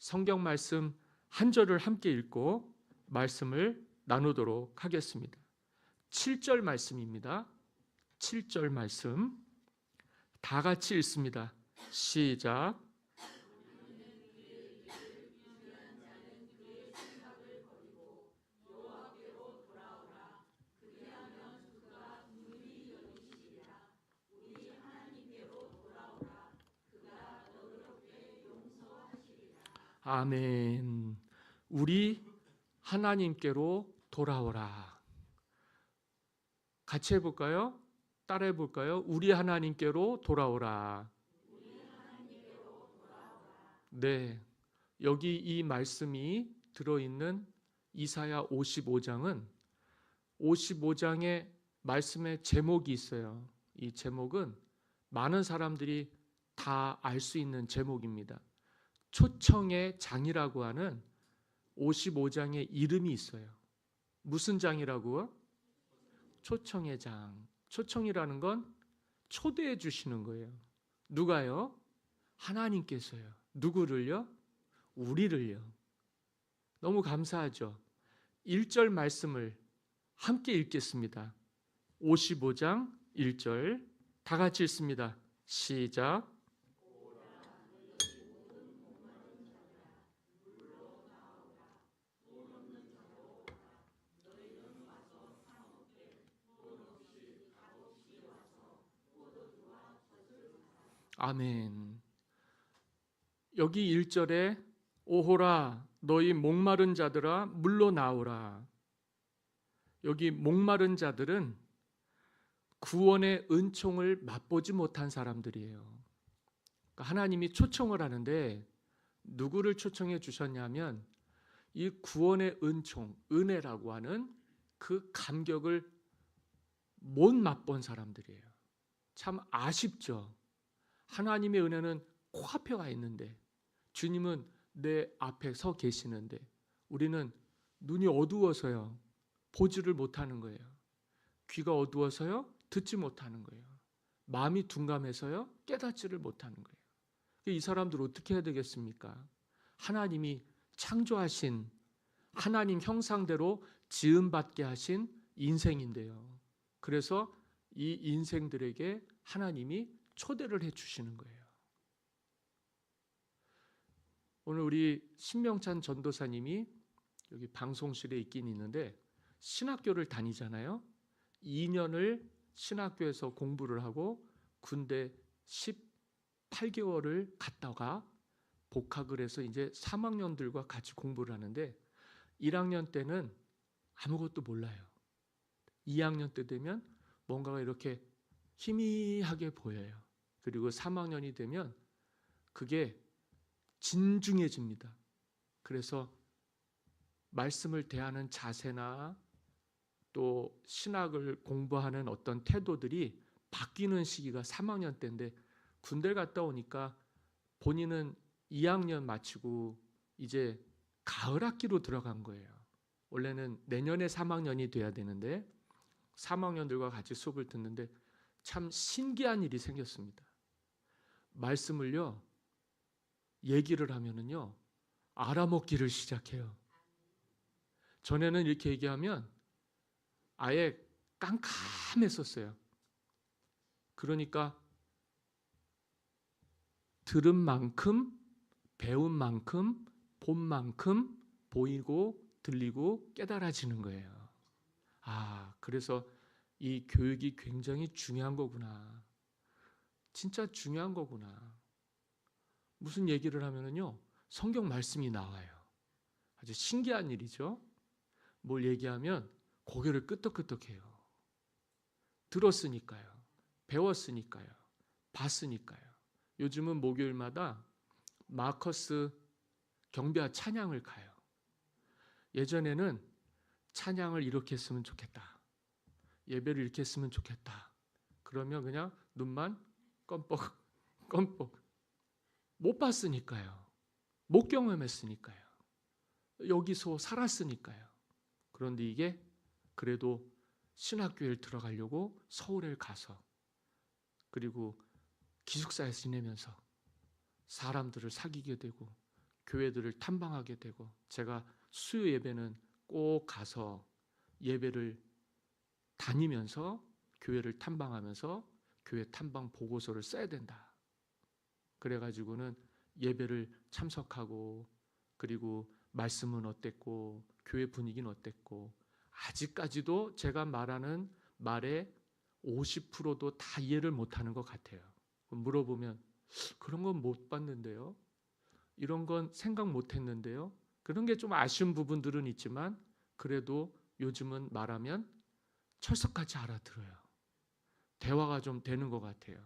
성경 말씀 한 절을 함께 읽고 말씀을 나누도록 하겠습니다. 7절 말씀입니다. 7절 말씀 다 같이 읽습니다. 시작. 아멘. 우리 하나님께로 돌아오라. 같이 해볼까요? 따라해 볼까요? 우리 하나님께로 돌아오라. 네, 여기 이 말씀이 들어있는 이사야 55장은 55장의 말씀의 제목이 있어요. 이 제목은 많은 사람들이 다 알 수 있는 제목입니다. 초청의 장이라고 하는 55장의 이름이 있어요. 무슨 장이라고요? 초청의 장. 초청이라는 건 초대해 주시는 거예요. 누가요? 하나님께서요. 누구를요? 우리를요. 너무 감사하죠. 1절 말씀을 함께 읽겠습니다. 55장 1절 다 같이 읽습니다. 시작. 아멘. 여기 1절에 오호라 너희 목마른 자들아 물로 나오라. 여기 목마른 자들은 구원의 은총을 맛보지 못한 사람들이에요. 그러니까 하나님이 초청을 하는데 누구를 초청해 주셨냐면 이 구원의 은총, 은혜라고 하는 그 감격을 못 맛본 사람들이에요. 참 아쉽죠. 하나님의 은혜는 코앞에 와 있는데 주님은 내 앞에 서 계시는데 우리는 눈이 어두워서요. 보지를 못하는 거예요. 귀가 어두워서요. 듣지 못하는 거예요. 마음이 둔감해서요. 깨닫지를 못하는 거예요. 이 사람들 어떻게 해야 되겠습니까? 하나님이 창조하신 하나님 형상대로 지음받게 하신 인생인데요. 그래서 이 인생들에게 하나님이 초대를 해 주시는 거예요. 오늘 우리 신명찬 전도사님이 여기 방송실에 있긴 있는데 신학교를 다니잖아요. 2년을 신학교에서 공부를 하고 군대 18개월을 갔다가 복학을 해서 이제 3학년들과 같이 공부를 하는데 1학년 때는 아무것도 몰라요. 2학년 때 되면 뭔가가 이렇게 희미하게 보여요. 그리고 3학년이 되면 그게 진중해집니다. 그래서 말씀을 대하는 자세나 또 신학을 공부하는 어떤 태도들이 바뀌는 시기가 3학년 때인데 군대 갔다 오니까 본인은 2학년 마치고 이제 가을 학기로 들어간 거예요. 원래는 내년에 3학년이 돼야 되는데 3학년들과 같이 수업을 듣는데 참 신기한 일이 생겼습니다. 말씀을요 얘기를 하면은요 알아먹기를 시작해요. 전에는 이렇게 얘기하면 아예 깜깜했었어요. 그러니까 들은 만큼, 배운 만큼, 본 만큼 보이고 들리고 깨달아지는 거예요. 아, 그래서 이 교육이 굉장히 중요한 거구나. 진짜 중요한 거구나. 무슨 얘기를 하면은요, 성경 말씀이 나와요. 아주 신기한 일이죠. 뭘 얘기하면 고개를 끄덕끄덕해요. 들었으니까요. 배웠으니까요. 봤으니까요. 요즘은 목요일마다 마커스 경배와 찬양을 가요. 예전에는 찬양을 이렇게 했으면 좋겠다. 예배를 이렇게 했으면 좋겠다. 그러면 그냥 눈만 껌뻑 껌뻑 못 봤으니까요. 못 경험했으니까요. 여기서 살았으니까요. 그런데 이게 그래도 신학교에 들어가려고 서울에 가서 그리고 기숙사에 지내면서 사람들을 사귀게 되고 교회들을 탐방하게 되고, 제가 수요 예배는 꼭 가서 예배를 다니면서 교회를 탐방하면서 교회 탐방 보고서를 써야 된다. 그래가지고는 예배를 참석하고, 그리고 말씀은 어땠고 교회 분위기는 어땠고, 아직까지도 제가 말하는 말의 50%도 다 이해를 못하는 것 같아요. 물어보면 그런 건 못 봤는데요, 이런 건 생각 못했는데요, 그런 게 좀 아쉬운 부분들은 있지만 그래도 요즘은 말하면 철석같이 알아들어요. 대화가 좀 되는 것 같아요.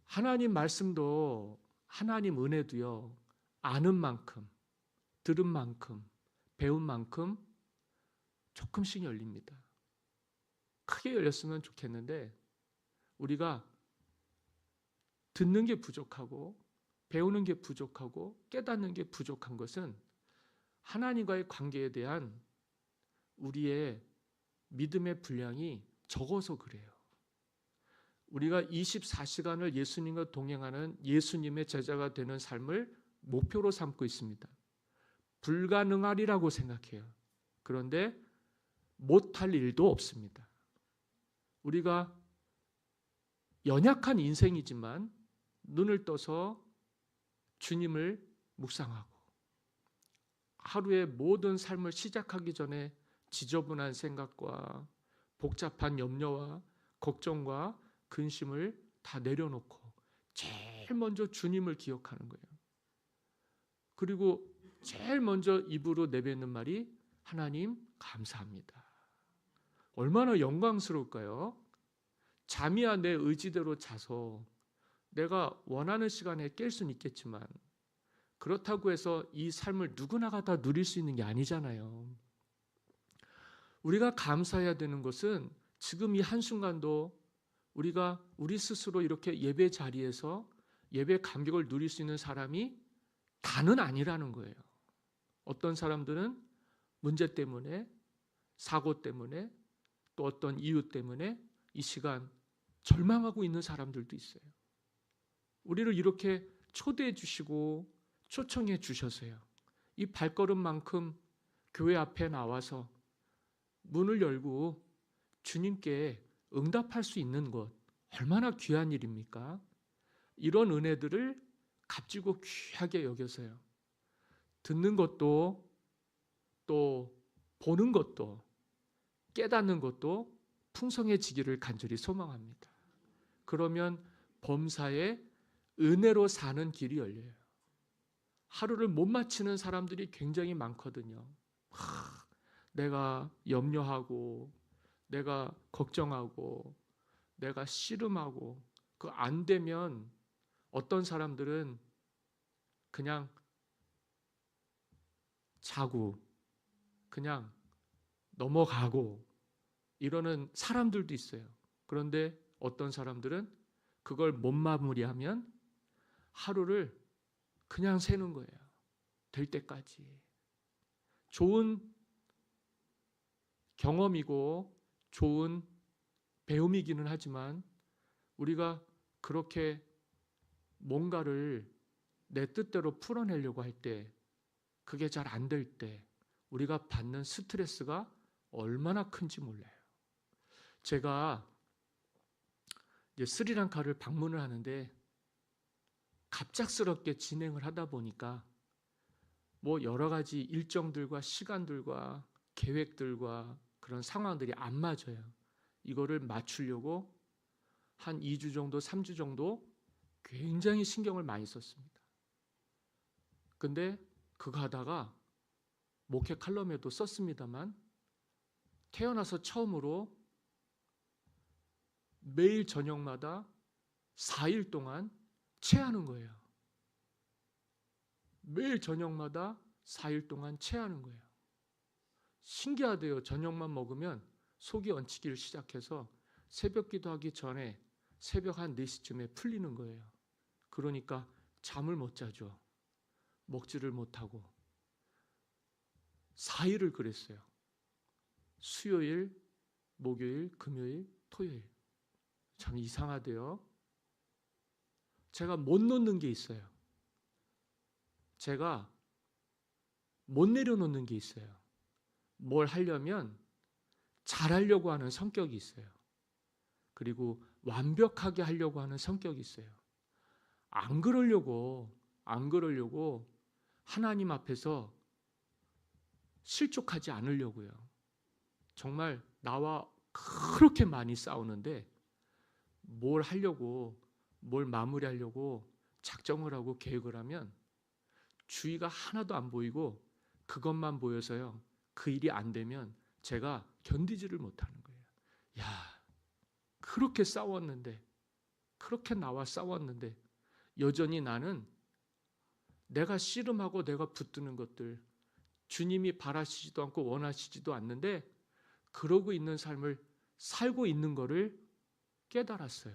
하나님 말씀도, 하나님 은혜도요, 아는 만큼, 들은 만큼, 배운 만큼 조금씩 열립니다. 크게 열렸으면 좋겠는데 우리가 듣는 게 부족하고 배우는 게 부족하고 깨닫는 게 부족한 것은 하나님과의 관계에 대한 우리의 믿음의 분량이 적어서 그래요. 우리가 24시간을 예수님과 동행하는 예수님의 제자가 되는 삶을 목표로 삼고 있습니다. 불가능하리라고 생각해요. 그런데 못할 일도 없습니다. 우리가 연약한 인생이지만 눈을 떠서 주님을 묵상하고 하루의 모든 삶을 시작하기 전에 지저분한 생각과 복잡한 염려와 걱정과 근심을 다 내려놓고 제일 먼저 주님을 기억하는 거예요. 그리고 제일 먼저 입으로 내뱉는 말이 하나님 감사합니다. 얼마나 영광스러울까요? 잠이야 내 의지대로 자서 내가 원하는 시간에 깰 수는 있겠지만 그렇다고 해서 이 삶을 누구나가 다 누릴 수 있는 게 아니잖아요. 우리가 감사해야 되는 것은 지금 이 한순간도 우리가 우리 스스로 이렇게 예배 자리에서 예배 감격을 누릴 수 있는 사람이 다는 아니라는 거예요. 어떤 사람들은 문제 때문에, 사고 때문에, 또 어떤 이유 때문에 이 시간 절망하고 있는 사람들도 있어요. 우리를 이렇게 초대해 주시고 초청해 주셔서요, 이 발걸음만큼 교회 앞에 나와서 문을 열고 주님께 응답할 수 있는 것, 얼마나 귀한 일입니까? 이런 은혜들을 값지고 귀하게 여겨서요, 듣는 것도 또 보는 것도 깨닫는 것도 풍성해지기를 간절히 소망합니다. 그러면 범사에 은혜로 사는 길이 열려요. 하루를 못 마치는 사람들이 굉장히 많거든요. 내가 염려하고 내가 걱정하고 내가 씨름하고 그 안 되면 어떤 사람들은 그냥 자고 그냥 넘어가고 이러는 사람들도 있어요. 그런데 어떤 사람들은 그걸 못 마무리하면 하루를 그냥 새는 거예요. 될 때까지. 좋은 경험이고 좋은 배움이기는 하지만 우리가 그렇게 뭔가를 내 뜻대로 풀어내려고 할 때, 그게 잘 안 될 때 우리가 받는 스트레스가 얼마나 큰지 몰라요. 제가 이제 스리랑카를 방문을 하는데 갑작스럽게 진행을 하다 보니까 뭐 여러 가지 일정들과 시간들과 계획들과 그런 상황들이 안 맞아요. 이거를 맞추려고 한 2주 정도, 3주 정도 굉장히 신경을 많이 썼습니다. 근데 그거 하다가 목회 칼럼에도 썼습니다만 태어나서 처음으로 매일 저녁마다 4일 동안 체하는 거예요. 매일 저녁마다 4일 동안 체하는 거예요. 신기하대요. 저녁만 먹으면 속이 얹히기를 시작해서 새벽 기도하기 전에 새벽 한 4시쯤에 풀리는 거예요. 그러니까 잠을 못 자죠. 먹지를 못하고 4일을 그랬어요. 수요일, 목요일, 금요일, 토요일. 참 이상하대요. 제가 못 놓는 게 있어요. 제가 못 내려놓는 게 있어요. 뭘 하려면 잘하려고 하는 성격이 있어요. 그리고 완벽하게 하려고 하는 성격이 있어요. 안 그러려고 하나님 앞에서 실족하지 않으려고요. 정말 나와 그렇게 많이 싸우는데 뭘 하려고, 뭘 마무리하려고 작정을 하고 계획을 하면 주의가 하나도 안 보이고 그것만 보여서요. 그 일이 안 되면 제가 견디지를 못하는 거예요. 야, 그렇게 싸웠는데, 그렇게 나와 싸웠는데 여전히 나는 내가 씨름하고 내가 붙드는 것들, 주님이 바라시지도 않고 원하시지도 않는데 그러고 있는 삶을 살고 있는 거를 깨달았어요.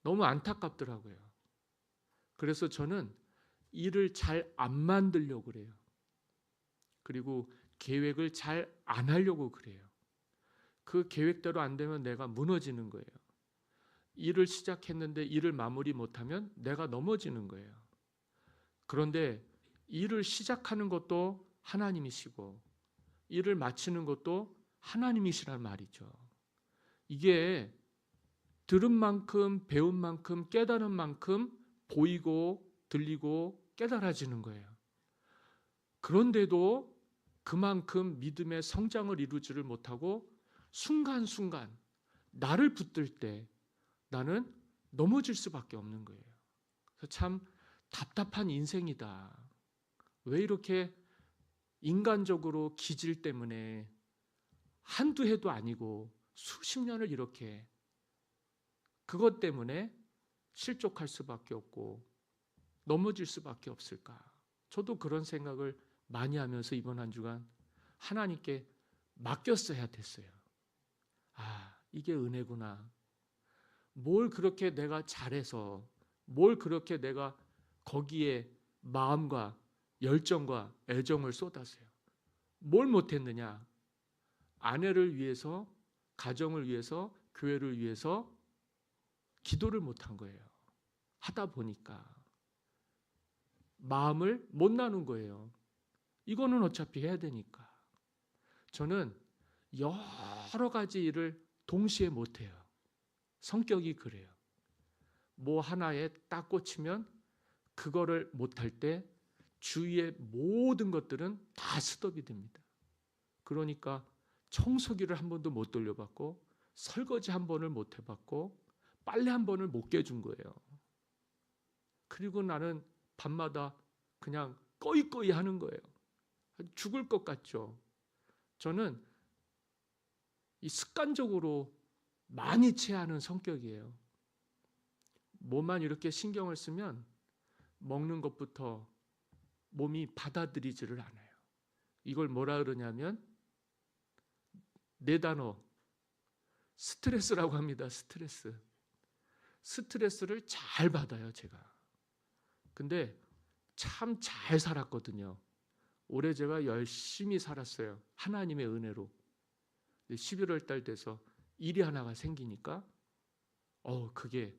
너무 안타깝더라고요. 그래서 저는 일을 잘 안 만들려고 그래요. 그리고 계획을 잘 안 하려고 그래요. 그 계획대로 안 되면 내가 무너지는 거예요. 일을 시작했는데 일을 마무리 못하면 내가 넘어지는 거예요. 그런데 일을 시작하는 것도 하나님이시고 일을 마치는 것도 하나님이시란 말이죠. 이게 들은 만큼, 배운 만큼, 깨달은 만큼 보이고 들리고 깨달아지는 거예요. 그런데도 그만큼 믿음의 성장을 이루지를 못하고 순간순간 나를 붙들 때 나는 넘어질 수밖에 없는 거예요. 그래서 참 답답한 인생이다. 왜 이렇게 인간적으로 기질 때문에 한두 해도 아니고 수십 년을 이렇게 그것 때문에 실족할 수밖에 없고 넘어질 수밖에 없을까? 저도 그런 생각을 많이 하면서 이번 한 주간 하나님께 맡겼어야 됐어요. 아, 이게 은혜구나. 뭘 그렇게 내가 잘해서, 뭘 그렇게 내가 거기에 마음과 열정과 애정을 쏟았어요. 뭘 못했느냐? 아내를 위해서, 가정을 위해서, 교회를 위해서 기도를 못한 거예요. 하다 보니까 마음을 못 나눈 거예요. 이거는 어차피 해야 되니까. 저는 여러 가지 일을 동시에 못해요. 성격이 그래요. 뭐 하나에 딱 꽂히면 그거를 못할 때 주위의 모든 것들은 다 스톱이 됩니다. 그러니까 청소기를 한 번도 못 돌려봤고 설거지 한 번을 못 해봤고 빨래 한 번을 못 깨준 거예요. 그리고 나는 밤마다 그냥 꺼이꺼이 하는 거예요. 죽을 것 같죠. 저는 이 습관적으로 많이 체하는 성격이에요. 뭐만 이렇게 신경을 쓰면 먹는 것부터 몸이 받아들이지를 않아요. 이걸 뭐라 그러냐면 네 단어 스트레스라고 합니다. 스트레스. 스트레스를 잘 받아요, 제가. 근데 참 잘 살았거든요. 올해 제가 열심히 살았어요. 하나님의 은혜로. 11월 달 돼서 일이 하나가 생기니까 그게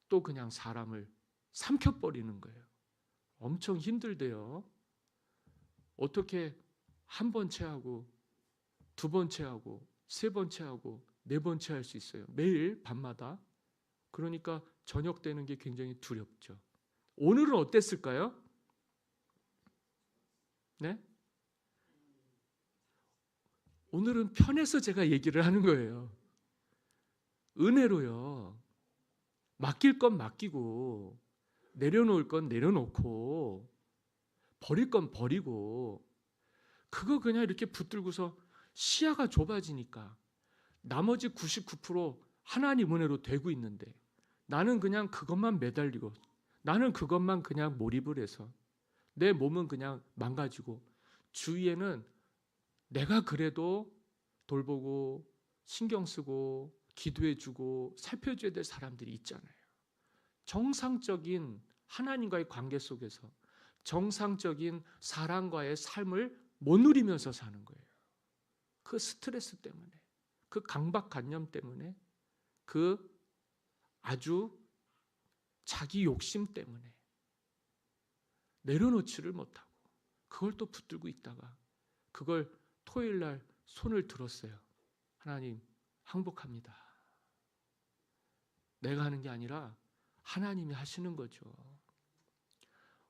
또 그냥 사람을 삼켜버리는 거예요. 엄청 힘들대요. 어떻게 한 번 체하고 두 번 체하고 세 번 체하고 네 번 체할 수 있어요. 매일 밤마다. 그러니까 저녁 되는 게 굉장히 두렵죠. 오늘은 어땠을까요? 네? 오늘은 편해서 제가 얘기를 하는 거예요. 은혜로요. 맡길 건 맡기고 내려놓을 건 내려놓고 버릴 건 버리고 그거 그냥 이렇게 붙들고서 시야가 좁아지니까 나머지 99% 하나님 은혜로 되고 있는데 나는 그냥 그것만 매달리고 나는 그것만 그냥 몰입을 해서 내 몸은 그냥 망가지고 주위에는 내가 그래도 돌보고 신경 쓰고 기도해주고 살펴줘야 될 사람들이 있잖아요. 정상적인 하나님과의 관계 속에서 정상적인 사랑과의 삶을 못 누리면서 사는 거예요. 그 스트레스 때문에, 그 강박관념 때문에, 그 아주 자기 욕심 때문에 내려놓지를 못하고 그걸 또 붙들고 있다가 그걸 토요일 날 손을 들었어요. 하나님, 항복합니다. 내가 하는 게 아니라 하나님이 하시는 거죠.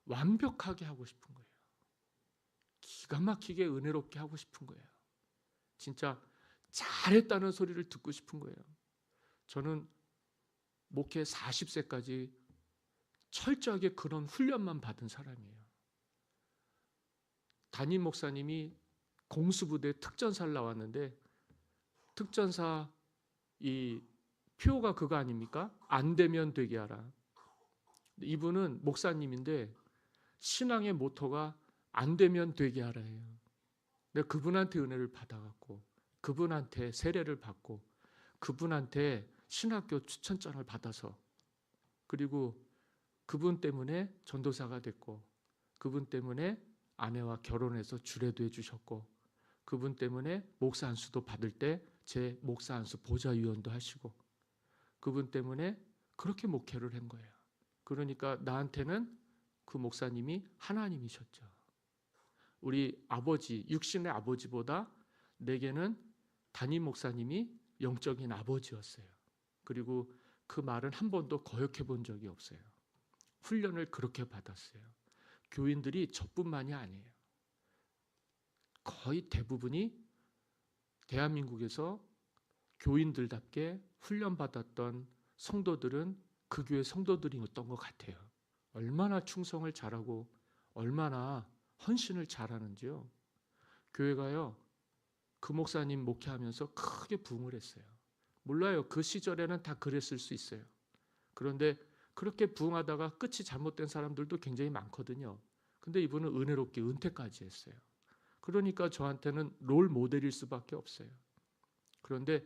완벽하게 하고 싶은 거예요. 기가 막히게 은혜롭게 하고 싶은 거예요. 진짜 잘했다는 소리를 듣고 싶은 거예요. 저는 목회 40세까지 철저하게 그런 훈련만 받은 사람이에요. 담임 목사님이 공수부대 특전사를 나왔는데 특전사 이 표가 그거 아닙니까? 안 되면 되게 하라. 이분은 목사님인데 신앙의 모토가 안 되면 되게 하라예요. 내가 그분한테 은혜를 받아갖고 그분한테 세례를 받고 그분한테 신학교 추천장을 받아서 그리고 그분 때문에 전도사가 됐고 그분 때문에 아내와 결혼해서 주례도 해주셨고 그분 때문에 목사 안수도 받을 때 제 목사 안수 보좌위원도 하시고 그분 때문에 그렇게 목회를 한 거예요. 그러니까 나한테는 그 목사님이 하나님이셨죠. 우리 아버지, 육신의 아버지보다 내게는 담임 목사님이 영적인 아버지였어요. 그리고 그 말은 한 번도 거역해 본 적이 없어요. 훈련을 그렇게 받았어요. 교인들이 저뿐만이 아니에요. 거의 대부분이 대한민국에서 교인들답게 훈련받았던 성도들은 그 교회 성도들이었던 것 같아요. 얼마나 충성을 잘하고 얼마나 헌신을 잘하는지요. 교회가요, 그 목사님 목회하면서 크게 부흥을 했어요. 몰라요. 그 시절에는 다 그랬을 수 있어요. 그런데 그렇게 부흥하다가 끝이 잘못된 사람들도 굉장히 많거든요. 근데 이분은 은혜롭게 은퇴까지 했어요. 그러니까 저한테는 롤 모델일 수밖에 없어요. 그런데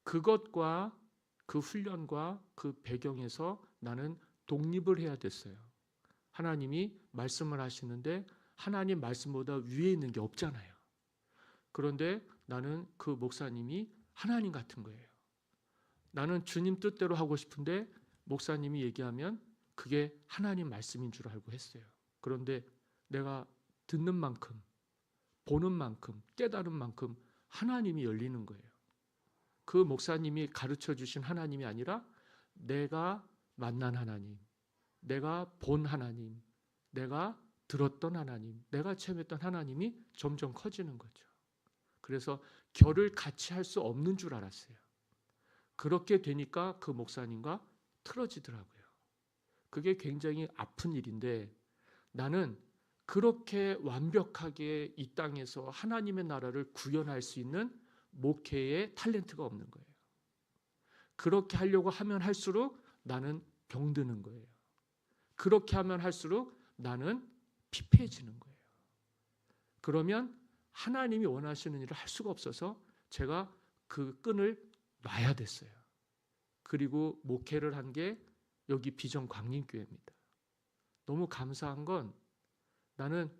그것과 그 훈련과 그 배경에서 나는 독립을 해야 됐어요. 하나님이 말씀을 하시는데 하나님 말씀보다 위에 있는 게 없잖아요. 그런데 나는 그 목사님이 하나님 같은 거예요. 나는 주님 뜻대로 하고 싶은데 목사님이 얘기하면 그게 하나님 말씀인 줄 알고 했어요. 그런데 내가 듣는 만큼, 보는 만큼, 깨달은 만큼 하나님이 열리는 거예요. 그 목사님이 가르쳐 주신 하나님이 아니라 내가 만난 하나님, 내가 본 하나님, 내가 들었던 하나님, 내가 체험했던 하나님이 점점 커지는 거죠. 그래서 결을 같이 할 수 없는 줄 알았어요. 그렇게 되니까 그 목사님과 틀어지더라고요. 그게 굉장히 아픈 일인데 나는 그렇게 완벽하게 이 땅에서 하나님의 나라를 구현할 수 있는 목회의 탤런트가 없는 거예요. 그렇게 하려고 하면 할수록 나는 병드는 거예요. 그렇게 하면 할수록 나는 피폐해지는 거예요. 그러면 하나님이 원하시는 일을 할 수가 없어서 제가 그 끈을 놔야 됐어요. 그리고 목회를 한 게 여기 비전 광림교회입니다. 너무 감사한 건 나는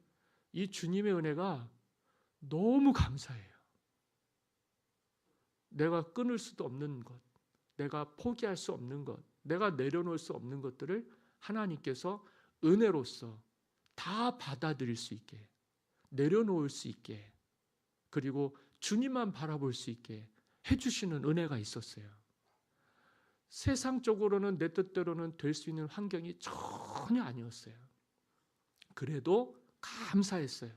이 주님의 은혜가 너무 감사해요. 내가 끊을 수도 없는 것, 내가 포기할 수 없는 것, 내가 내려놓을 수 없는 것들을 하나님께서 은혜로서 다 받아들일 수 있게, 내려놓을 수 있게, 그리고 주님만 바라볼 수 있게 해주시는 은혜가 있었어요. 세상적으로는 내 뜻대로는 될 수 있는 환경이 전혀 아니었어요. 그래도 감사했어요.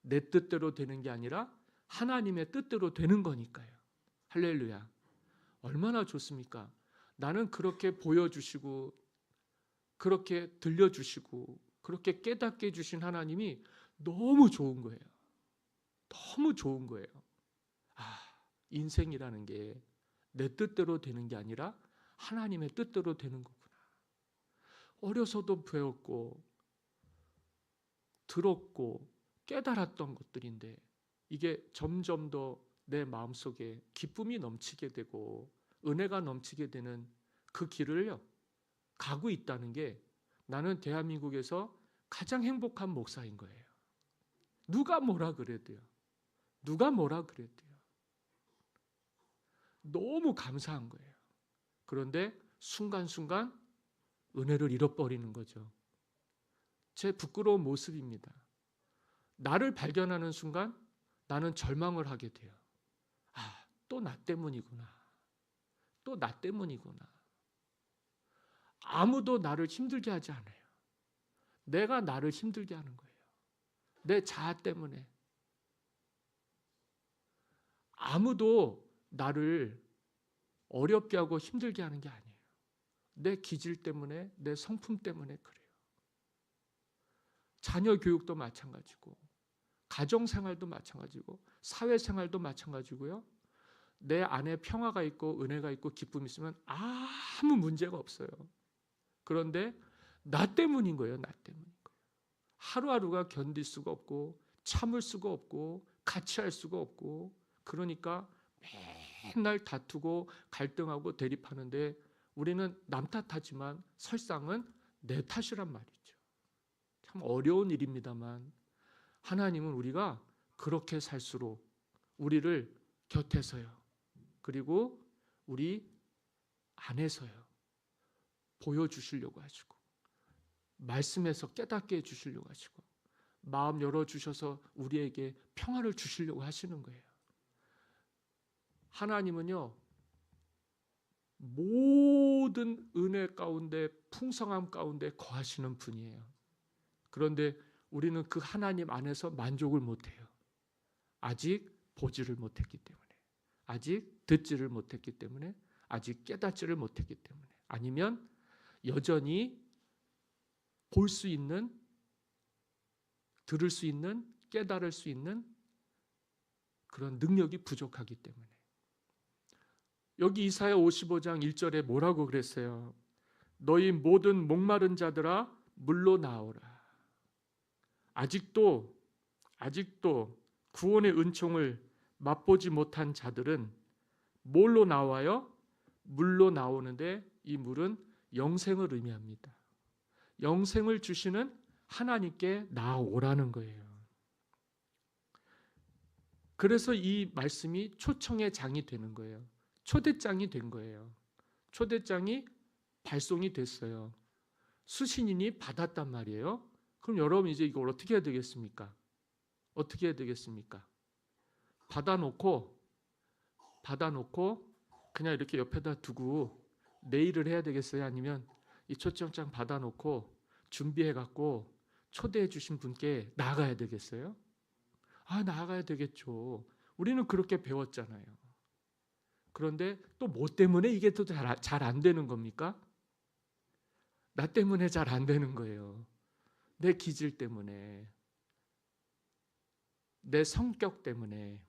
내 뜻대로 되는 게 아니라 하나님의 뜻대로 되는 거니까요. 할렐루야. 얼마나 좋습니까? 나는 그렇게 보여주시고 그렇게 들려주시고 그렇게 깨닫게 해주신 하나님이 너무 좋은 거예요. 너무 좋은 거예요. 아, 인생이라는 게 내 뜻대로 되는 게 아니라 하나님의 뜻대로 되는 거구나. 어려서도 배웠고 들었고 깨달았던 것들인데 이게 점점 더 내 마음속에 기쁨이 넘치게 되고 은혜가 넘치게 되는 그 길을요 가고 있다는 게 나는 대한민국에서 가장 행복한 목사인 거예요. 누가 뭐라 그래도요. 누가 뭐라 그래도요. 너무 감사한 거예요. 그런데 순간순간 은혜를 잃어버리는 거죠. 제 부끄러운 모습입니다. 나를 발견하는 순간 나는 절망을 하게 돼요. 아, 또 나 때문이구나. 또 나 때문이구나. 아무도 나를 힘들게 하지 않아요. 내가 나를 힘들게 하는 거예요. 내 자아 때문에. 아무도 나를 어렵게 하고 힘들게 하는 게 아니에요. 내 기질 때문에, 내 성품 때문에 그래요. 자녀 교육도 마찬가지고, 가정생활도 마찬가지고, 사회생활도 마찬가지고요. 내 안에 평화가 있고 은혜가 있고 기쁨이 있으면 아무 문제가 없어요. 그런데 나 때문인 거예요. 나 때문인 거예요. 하루하루가 견딜 수가 없고 참을 수가 없고 같이 할 수가 없고, 그러니까 맨날 다투고 갈등하고 대립하는데 우리는 남 탓하지만 설상은 내 탓이란 말이죠. 참 어려운 일입니다만 하나님은 우리가 그렇게 살수록 우리를 곁에서요, 그리고 우리 안에서요 보여주시려고 하시고, 말씀에서 깨닫게 해주시려고 하시고, 마음 열어주셔서 우리에게 평화를 주시려고 하시는 거예요. 하나님은요, 모든 은혜 가운데 풍성함 가운데 거하시는 분이에요. 그런데 우리는 그 하나님 안에서 만족을 못해요. 아직 보지를 못했기 때문에, 아직 듣지를 못했기 때문에, 아직 깨닫지를 못했기 때문에, 아니면 여전히 볼 수 있는, 들을 수 있는, 깨달을 수 있는 그런 능력이 부족하기 때문에. 여기 이사야 55장 1절에 뭐라고 그랬어요? 너희 모든 목마른 자들아 물로 나오라. 아직도 구원의 은총을 맛보지 못한 자들은 뭘로 나와요? 물로 나오는데 이 물은 영생을 의미합니다. 영생을 주시는 하나님께 나오라는 거예요. 그래서 이 말씀이 초청의 장이 되는 거예요. 초대장이 된 거예요. 초대장이 발송이 됐어요. 수신인이 받았단 말이에요. 그럼 여러분 이제 이걸 어떻게 해야 되겠습니까? 어떻게 해야 되겠습니까? 받아놓고 그냥 이렇게 옆에다 두고 내일을 해야 되겠어요? 아니면 이 초청장 받아놓고 준비해갖고 초대해 주신 분께 나아가야 되겠어요? 나아가야 되겠죠. 우리는 그렇게 배웠잖아요. 그런데 또 뭐 때문에 이게 또 잘 안 되는 겁니까? 나 때문에 잘 안 되는 거예요. 내 기질 때문에, 내 성격 때문에,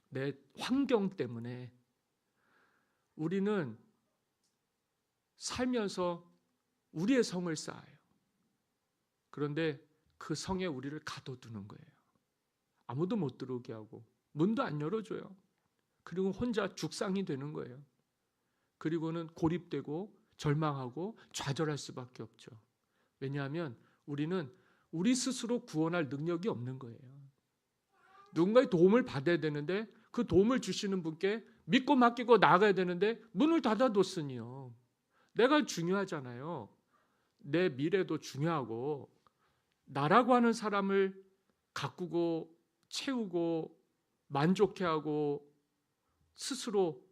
내 환경 때문에 우리는 살면서 우리의 성을 쌓아요. 그런데 그 성에 우리를 가둬두는 거예요. 아무도 못 들어오게 하고 문도 안 열어줘요. 그리고 혼자 죽상이 되는 거예요. 그리고는 고립되고 절망하고 좌절할 수밖에 없죠. 왜냐하면 우리는 우리 스스로 구원할 능력이 없는 거예요. 누군가의 도움을 받아야 되는데 그 도움을 주시는 분께 믿고 맡기고 나가야 되는데 문을 닫아뒀으니요. 내가 중요하잖아요. 내 미래도 중요하고 나라고 하는 사람을 가꾸고 채우고 만족해 하고 스스로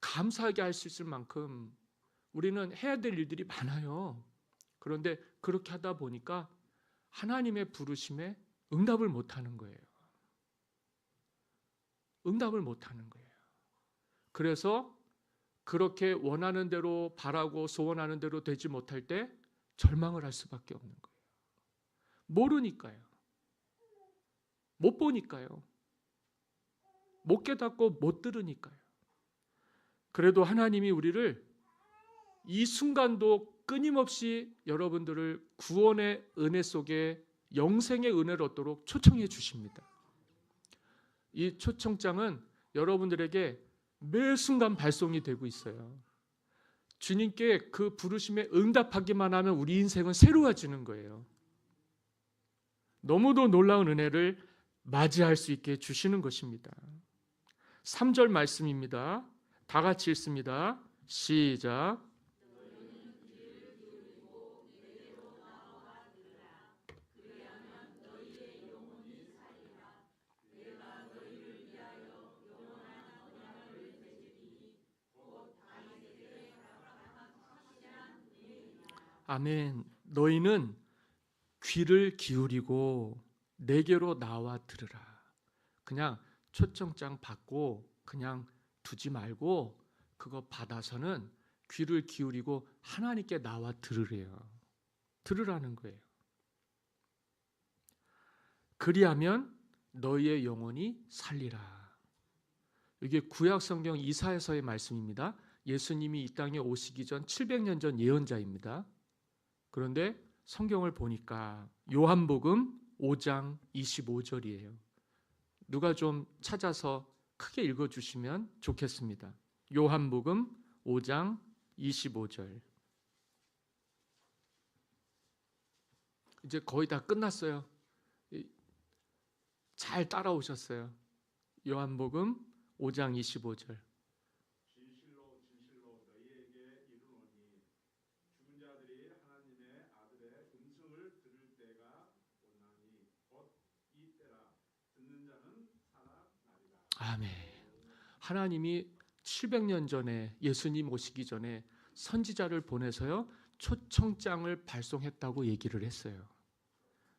감사하게 할 수 있을 만큼 우리는 해야 될 일들이 많아요. 그런데 그렇게 하다 보니까 하나님의 부르심에 응답을 못하는 거예요. 응답을 못하는 거예요. 그래서 그렇게 원하는 대로 바라고 소원하는 대로 되지 못할 때 절망을 할 수밖에 없는 거예요. 모르니까요. 못 보니까요. 못 깨닫고 못 들으니까요. 그래도 하나님이 우리를 이 순간도 끊임없이 여러분들을 구원의 은혜 속에 영생의 은혜를 얻도록 초청해 주십니다. 이 초청장은 여러분들에게 매 순간 발송이 되고 있어요. 주님께 그 부르심에 응답하기만 하면 우리 인생은 새로워지는 거예요. 너무도 놀라운 은혜를 맞이할 수 있게 주시는 것입니다. 3절 말씀입니다. 다 같이 읽습니다. 시작. 아멘. 너희는 귀를 기울이고 내게로 나와 들으라. 그냥 초청장 받고 그냥 두지 말고 그거 받아서는 귀를 기울이고 하나님께 나와 들으래요. 들으라는 거예요. 그리하면 너희의 영혼이 살리라. 이게 구약 성경 이사야서의 말씀입니다. 예수님이 이 땅에 오시기 전 700년 전 예언자입니다. 그런데 성경을 보니까 요한복음 5장 25절이에요. 누가 좀 찾아서 크게 읽어주시면 좋겠습니다. 요한복음 5장 25절. 이제 거의 다 끝났어요. 잘 따라오셨어요. 요한복음 5장 25절. 진실로 진실로 너희에게 이르노니 죽은 자들이 하나님의 아들의 음성을 들을 때가 오나니 곧 이 때라 듣는 자는 살아나리라. 아멘. 하나님이 700년 전에 예수님 오시기 전에 선지자를 보내서요 초청장을 발송했다고 얘기를 했어요.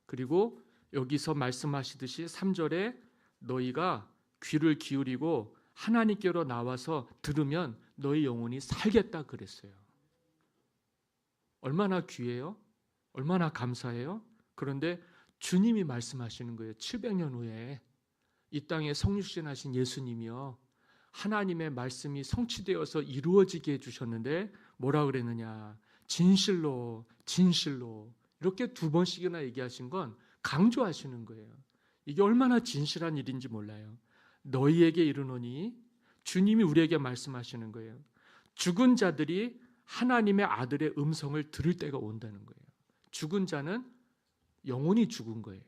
그리고 여기서 말씀하시듯이 3절에 너희가 귀를 기울이고 하나님께로 나와서 들으면 너희 영혼이 살겠다 그랬어요. 얼마나 귀해요? 얼마나 감사해요? 그런데 주님이 말씀하시는 거예요. 700년 후에 이 땅에 성육신하신 예수님이요 하나님의 말씀이 성취되어서 이루어지게 해주셨는데 뭐라 그랬느냐? 진실로 진실로 이렇게 2번씩이나 얘기하신 건 강조하시는 거예요. 이게 얼마나 진실한 일인지 몰라요. 너희에게 이르노니 주님이 우리에게 말씀하시는 거예요. 죽은 자들이 하나님의 아들의 음성을 들을 때가 온다는 거예요. 죽은 자는 영혼이 죽은 거예요.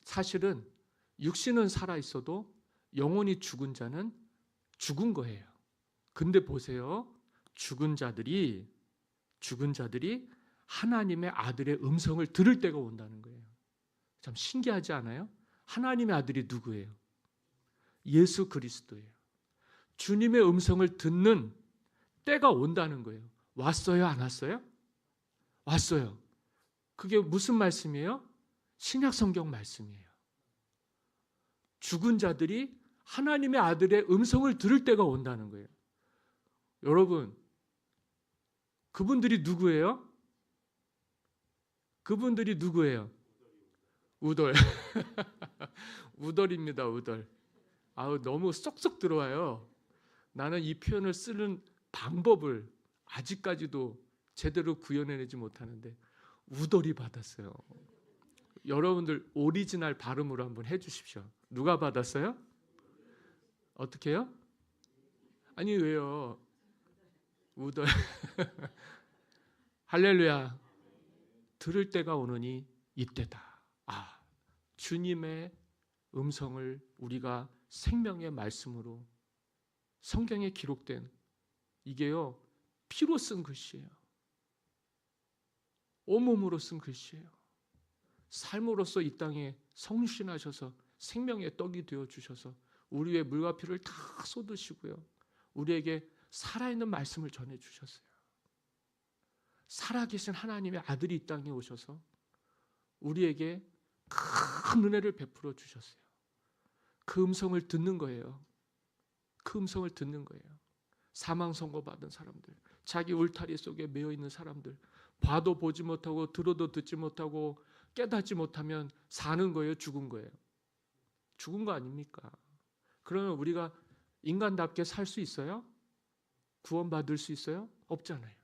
사실은 육신은 살아 있어도 영혼이 죽은 자는 죽은 거예요. 근데 보세요. 죽은 자들이 하나님의 아들의 음성을 들을 때가 온다는 거예요. 참 신기하지 않아요? 하나님의 아들이 누구예요? 예수 그리스도예요. 주님의 음성을 듣는 때가 온다는 거예요. 왔어요? 안 왔어요? 왔어요. 그게 무슨 말씀이에요? 신약 성경 말씀이에요. 죽은 자들이 하나님의 아들의 음성을 들을 때가 온다는 거예요. 여러분, 그분들이 누구예요? 그분들이 누구예요? 우덜. 우덜입니다, 우덜. 아우, 너무 쏙쏙 들어와요. 나는 이 표현을 쓰는 방법을 아직까지도 제대로 구현해내지 못하는데 우덜이 받았어요. 여러분들 오리지널 발음으로 한번 해주십시오. 누가 받았어요? 어떻게 해요? 아니 왜요? 우덜. 할렐루야. 들을 때가 오느니 이때다. 아, 주님의 음성을 우리가 생명의 말씀으로 성경에 기록된 이게요 피로 쓴 글씨예요. 온몸으로 쓴 글씨예요. 삶으로서 이 땅에 성신하셔서 생명의 떡이 되어 주셔서 우리의 물과 피를 다 쏟으시고요 우리에게 살아있는 말씀을 전해 주셨어요. 살아계신 하나님의 아들이 이 땅에 오셔서 우리에게 큰 은혜를 베풀어 주셨어요. 그 음성을 듣는 거예요. 그 음성을 듣는 거예요. 사망 선고 받은 사람들, 자기 울타리 속에 매여 있는 사람들, 봐도 보지 못하고 들어도 듣지 못하고 깨닫지 못하면 사는 거예요, 죽은 거예요? 죽은 거 아닙니까? 그러면 우리가 인간답게 살 수 있어요? 구원받을 수 있어요? 없잖아요.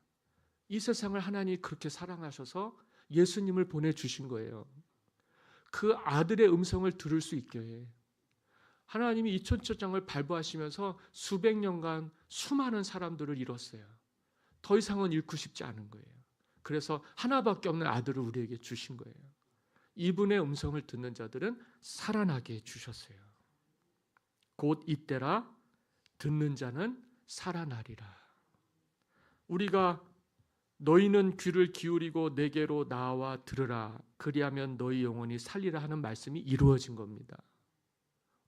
이 세상을 하나님이 그렇게 사랑하셔서 예수님을 보내주신 거예요. 그 아들의 음성을 들을 수 있게 하나님이 이 천천장을 발부하시면서 수백 년간 수많은 사람들을 잃었어요. 더 이상은 잃고 싶지 않은 거예요. 그래서 하나밖에 없는 아들을 우리에게 주신 거예요. 이분의 음성을 듣는 자들은 살아나게 해주셨어요. 곧 이때라 듣는 자는 살아나리라. 우리가 너희는 귀를 기울이고 내게로 나와 들으라. 그리하면 너희 영혼이 살리라 하는 말씀이 이루어진 겁니다.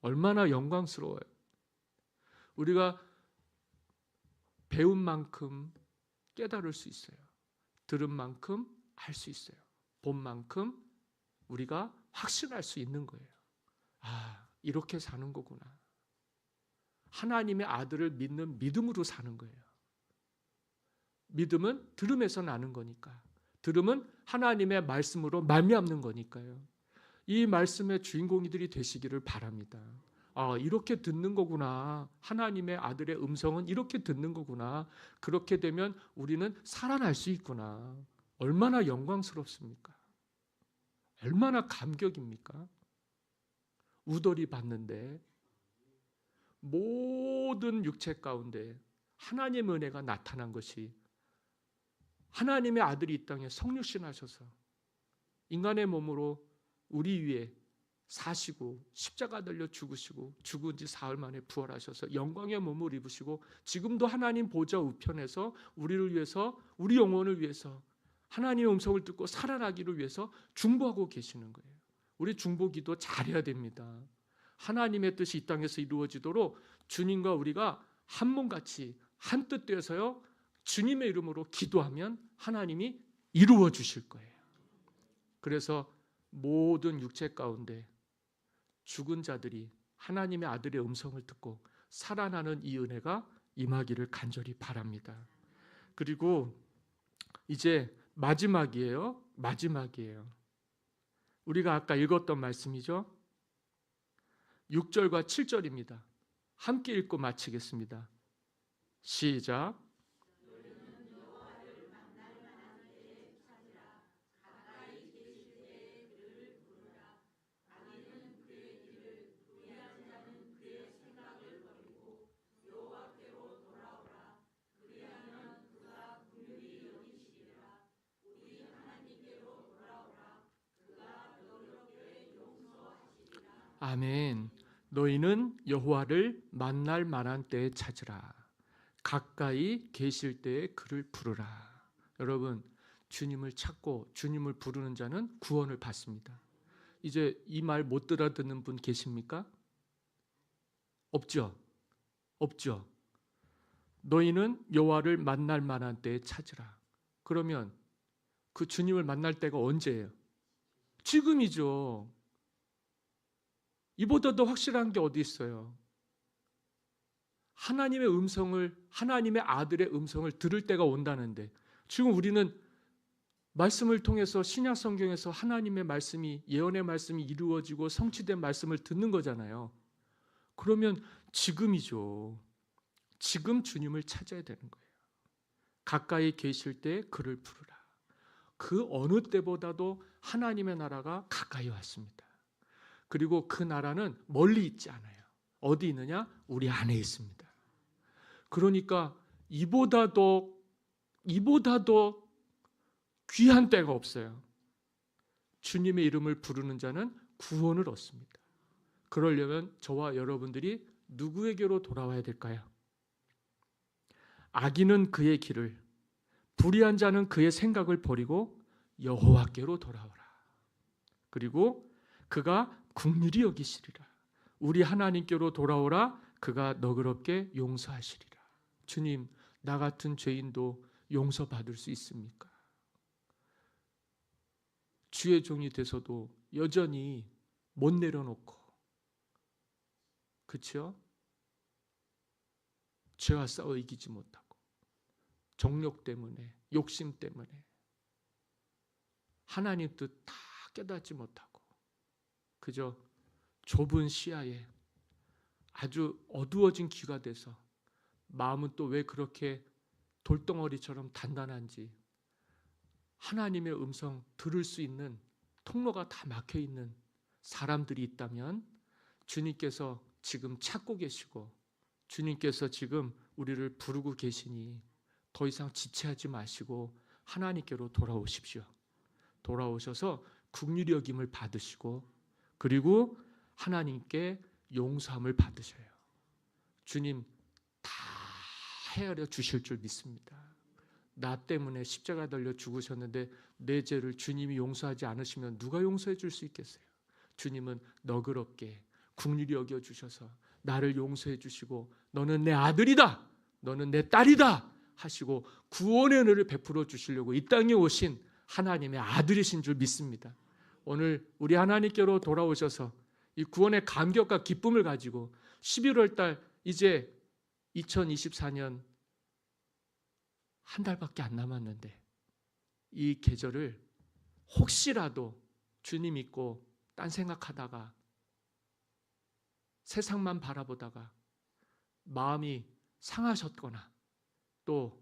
얼마나 영광스러워요. 우리가 배운 만큼 깨달을 수 있어요. 들은 만큼 알 수 있어요. 본 만큼 우리가 확신할 수 있는 거예요. 아, 이렇게 사는 거구나. 하나님의 아들을 믿는 믿음으로 사는 거예요. 믿음은 들음에서 나는 거니까. 들음은 하나님의 말씀으로 말미암는 거니까요. 이 말씀의 주인공이들이 되시기를 바랍니다. 아, 이렇게 듣는 거구나. 하나님의 아들의 음성은 이렇게 듣는 거구나. 그렇게 되면 우리는 살아날 수 있구나. 얼마나 영광스럽습니까? 얼마나 감격입니까? 우돌이 봤는데 모든 육체 가운데 하나님의 은혜가 나타난 것이 하나님의 아들이 이 땅에 성육신하셔서 인간의 몸으로 우리 위에 사시고 십자가 달려 죽으시고 죽은 지 사흘 만에 부활하셔서 영광의 몸을 입으시고 지금도 하나님 보좌 우편에서 우리를 위해서, 우리 영혼을 위해서 하나님의 음성을 듣고 살아나기를 위해서 중보하고 계시는 거예요. 우리 중보기도 잘해야 됩니다. 하나님의 뜻이 이 땅에서 이루어지도록 주님과 우리가 한 몸같이 한 뜻 되어서요, 주님의 이름으로 기도하면 하나님이 이루어 주실 거예요. 그래서 모든 육체 가운데 죽은 자들이 하나님의 아들의 음성을 듣고 살아나는 이 은혜가 임하기를 간절히 바랍니다. 그리고 이제 마지막이에요. 우리가 아까 읽었던 말씀이죠. 6절과 7절입니다. 함께 읽고 마치겠습니다. 시작. 아멘. 너희는 여호와를 만날 만한 때에 찾으라. 가까이 계실 때에 그를 부르라. 여러분, 주님을 찾고 주님을 부르는 자는 구원을 받습니다. 이제 이 말 못 들어듣는 분 계십니까? 없죠. 너희는 여호와를 만날 만한 때에 찾으라. 그러면 그 주님을 만날 때가 언제예요? 지금이죠. 이보다 더 확실한 게 어디 있어요? 하나님의 음성을, 하나님의 아들의 음성을 들을 때가 온다는데, 지금 우리는 말씀을 통해서 신약 성경에서 하나님의 말씀이, 예언의 말씀이 이루어지고 성취된 말씀을 듣는 거잖아요. 그러면 지금이죠. 지금 주님을 찾아야 되는 거예요. 가까이 계실 때 그를 부르라. 그 어느 때보다도 하나님의 나라가 가까이 왔습니다. 그리고 그 나라는 멀리 있지 않아요. 어디 있느냐? 우리 안에 있습니다. 그러니까 이보다도 귀한 때가 없어요. 주님의 이름을 부르는 자는 구원을 얻습니다. 그러려면 저와 여러분들이 누구에게로 돌아와야 될까요? 악인은 그의 길을, 불의한 자는 그의 생각을 버리고 여호와께로 돌아오라. 그리고 그가 긍휼히 여기시리라. 우리 하나님께로 돌아오라. 그가 너그럽게 용서하시리라. 주님, 나 같은 죄인도 용서받을 수 있습니까? 주의 종이 돼서도 여전히 못 내려놓고, 그렇죠? 죄와 싸워 이기지 못하고, 정욕 때문에, 욕심 때문에 하나님 뜻 다 깨닫지 못하고, 그저 좁은 시야에 아주 어두워진 귀가 돼서 마음은 또 왜 그렇게 돌덩어리처럼 단단한지, 하나님의 음성 들을 수 있는 통로가 다 막혀 있는 사람들이 있다면 주님께서 지금 찾고 계시고 주님께서 지금 우리를 부르고 계시니 더 이상 지체하지 마시고 하나님께로 돌아오십시오. 돌아오셔서 긍휼히 여김을 받으시고, 그리고 하나님께 용서함을 받으셔요. 주님 다 헤아려 주실 줄 믿습니다. 나 때문에 십자가 달려 죽으셨는데 내 죄를 주님이 용서하지 않으시면 누가 용서해 줄 수 있겠어요? 주님은 너그럽게 긍휼히 여겨 주셔서 나를 용서해 주시고 너는 내 아들이다, 너는 내 딸이다 하시고 구원의 은혜를 베풀어 주시려고 이 땅에 오신 하나님의 아들이신 줄 믿습니다. 오늘 우리 하나님께로 돌아오셔서 이 구원의 감격과 기쁨을 가지고 11월 달 이제 2024년 한 달밖에 안 남았는데 이 계절을 혹시라도 주님 믿고 딴 생각하다가 세상만 바라보다가 마음이 상하셨거나 또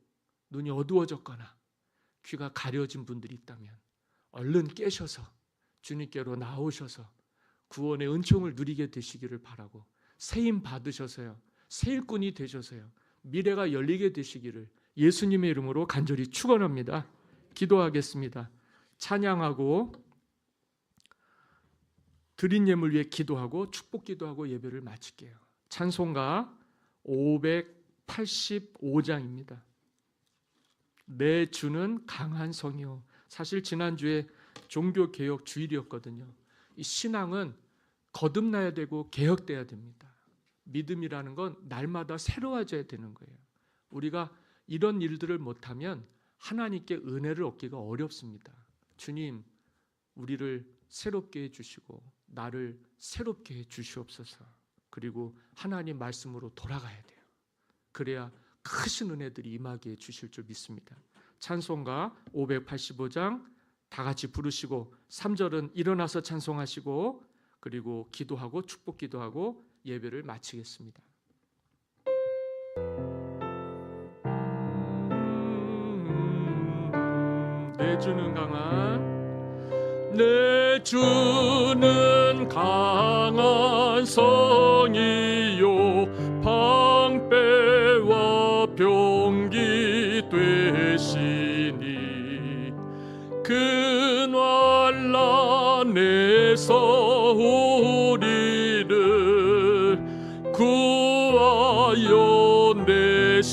눈이 어두워졌거나 귀가 가려진 분들이 있다면 얼른 깨셔서 주님께로 나오셔서 구원의 은총을 누리게 되시기를 바라고 세임 받으셔서요, 새 일꾼이 되셔서요, 미래가 열리게 되시기를 예수님의 이름으로 간절히 축원합니다. 기도하겠습니다. 찬양하고 드린 예물 위해 기도하고 축복 기도하고 예배를 마칠게요. 찬송가 585장입니다. 내 주는 강한 성이요. 사실 지난주에 종교개혁 주일이었거든요. 이 신앙은 거듭나야 되고 개혁돼야 됩니다. 믿음이라는 건 날마다 새로워져야 되는 거예요. 우리가 이런 일들을 못하면 하나님께 은혜를 얻기가 어렵습니다. 주님, 우리를 새롭게 해주시고 나를 새롭게 해주시옵소서. 그리고 하나님 말씀으로 돌아가야 돼요. 그래야 크신 은혜들이 임하게 해주실 줄 믿습니다. 찬송가 585장 다 같이 부르시고 3절은 일어나서 찬송하시고 그리고 기도하고 축복 기도하고 예배를 마치겠습니다. 내 주는 강한 성이요 방패와 병기 되시니 그 환난에서 우리를 구하여 내시리로다.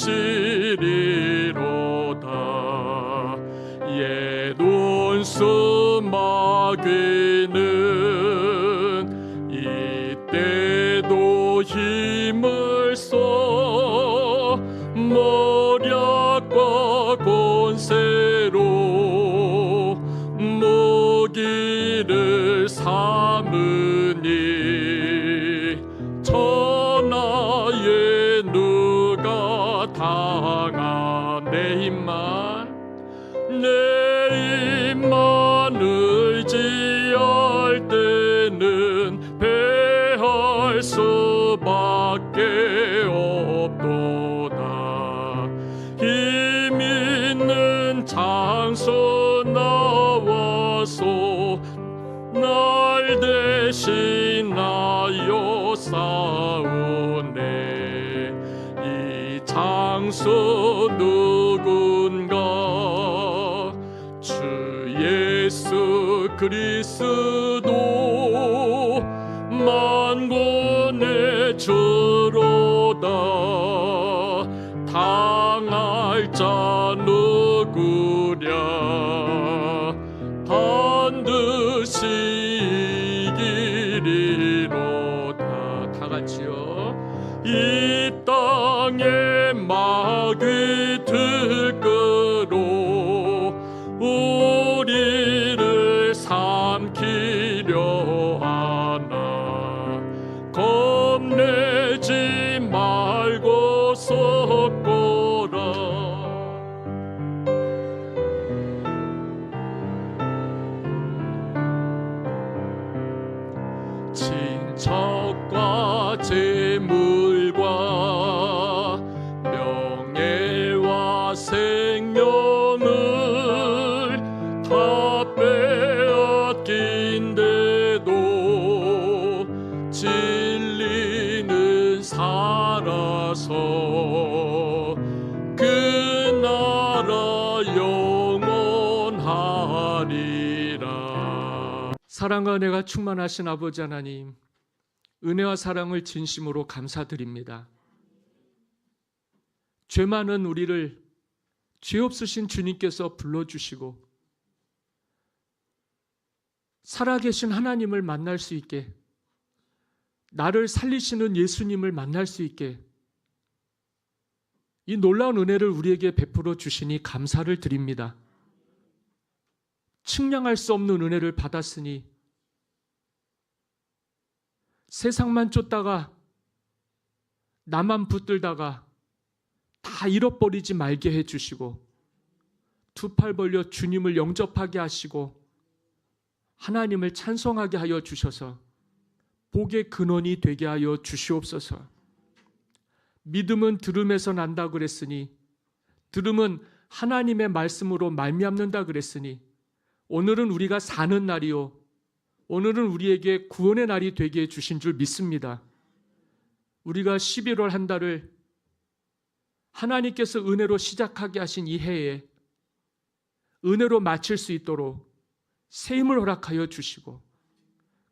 옛 원수 마귀는 이때도 힘을 써 모략과 권세로 무기를 삼으니 천하에 누가 당한 내 힘만 의지할 때는 패할 수밖에 없도다. 힘 있는 장소 나와서 날 대신하여 싸우네. 이 장소 누군가? 주 예수 그리스도 만군의 주로다. 당할 자 누구랴? 반드시 이기리로다. 다 같이요. 이 땅에 마귀 들끓어 우리를 삼키려 하나. 겁내지 말고 섰거라. 친척과 재물과 명예와 생명을 다 빼앗긴데도 진리는 살아서 그 나라 영원하리라. 사랑과 은혜가 충만하신 아버지 하나님, 은혜와 사랑을 진심으로 감사드립니다. 죄 많은 우리를 죄 없으신 주님께서 불러주시고 살아계신 하나님을 만날 수 있게, 나를 살리시는 예수님을 만날 수 있게 이 놀라운 은혜를 우리에게 베풀어 주시니 감사를 드립니다. 측량할 수 없는 은혜를 받았으니 세상만 쫓다가 나만 붙들다가 다 잃어버리지 말게 해주시고 두 팔 벌려 주님을 영접하게 하시고 하나님을 찬송하게 하여 주셔서 복의 근원이 되게 하여 주시옵소서. 믿음은 들음에서 난다 그랬으니 들음은 하나님의 말씀으로 말미암는다 그랬으니 오늘은 우리가 사는 날이요 오늘은 우리에게 구원의 날이 되게 해 주신 줄 믿습니다. 우리가 11월 한 달을 하나님께서 은혜로 시작하게 하신 이 해에 은혜로 마칠 수 있도록 새 힘을 허락하여 주시고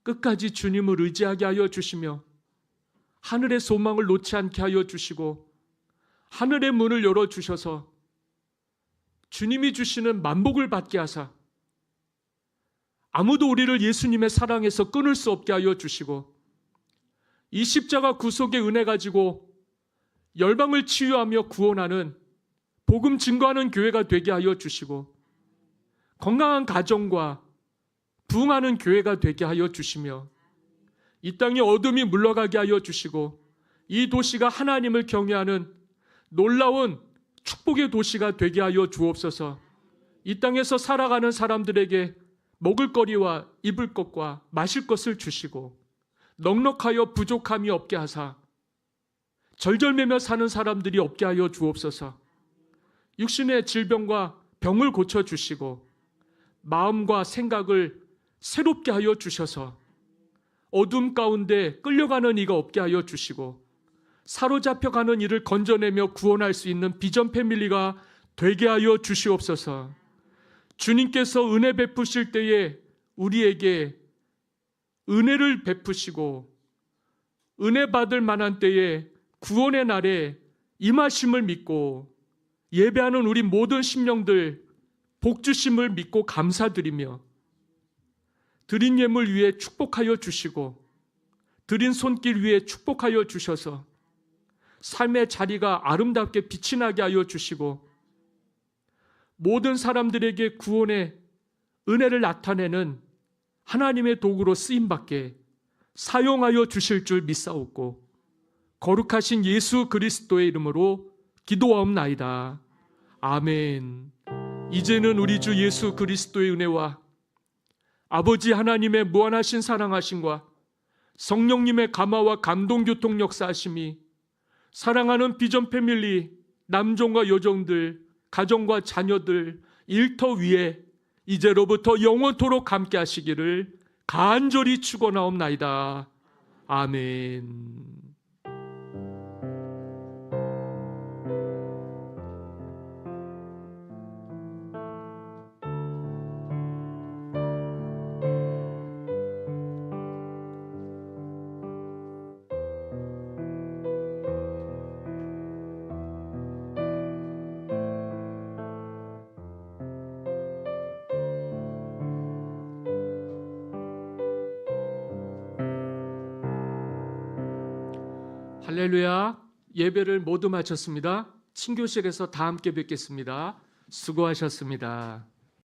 끝까지 주님을 의지하게 하여 주시며 하늘의 소망을 놓지 않게 하여 주시고 하늘의 문을 열어주셔서 주님이 주시는 만복을 받게 하사 아무도 우리를 예수님의 사랑에서 끊을 수 없게 하여 주시고 이 십자가 구속의 은혜 가지고 열방을 치유하며 구원하는 복음 증거하는 교회가 되게 하여 주시고 건강한 가정과 부흥하는 교회가 되게 하여 주시며 이 땅에 어둠이 물러가게 하여 주시고 이 도시가 하나님을 경외하는 놀라운 축복의 도시가 되게 하여 주옵소서. 이 땅에서 살아가는 사람들에게 먹을 거리와 입을 것과 마실 것을 주시고 넉넉하여 부족함이 없게 하사 절절매며 사는 사람들이 없게 하여 주옵소서. 육신의 질병과 병을 고쳐주시고 마음과 생각을 새롭게 하여 주셔서 어둠 가운데 끌려가는 이가 없게 하여 주시고 사로잡혀가는 이를 건져내며 구원할 수 있는 비전 패밀리가 되게 하여 주시옵소서. 주님께서 은혜 베푸실 때에 우리에게 은혜를 베푸시고 은혜 받을 만한 때에 구원의 날에 임하심을 믿고 예배하는 우리 모든 심령들 복 주심을 믿고 감사드리며 드린 예물 위에 축복하여 주시고 드린 손길 위에 축복하여 주셔서 삶의 자리가 아름답게 빛이 나게 하여 주시고 모든 사람들에게 구원의 은혜를 나타내는 하나님의 도구로 쓰임받게 사용하여 주실 줄 믿사옵고 거룩하신 예수 그리스도의 이름으로 기도하옵나이다. 아멘. 이제는 우리 주 예수 그리스도의 은혜와 아버지 하나님의 무한하신 사랑하심과 성령님의 감화와 감동교통 역사하심이 사랑하는 비전 패밀리 남종과 여종들 가정과 자녀들 일터 위에 이제로부터 영원토록 함께 하시기를 간절히 축원하옵나이다. 아멘. 할렐루야. 예배를 모두 마쳤습니다. 친교실에서 다 함께 뵙겠습니다. 수고하셨습니다.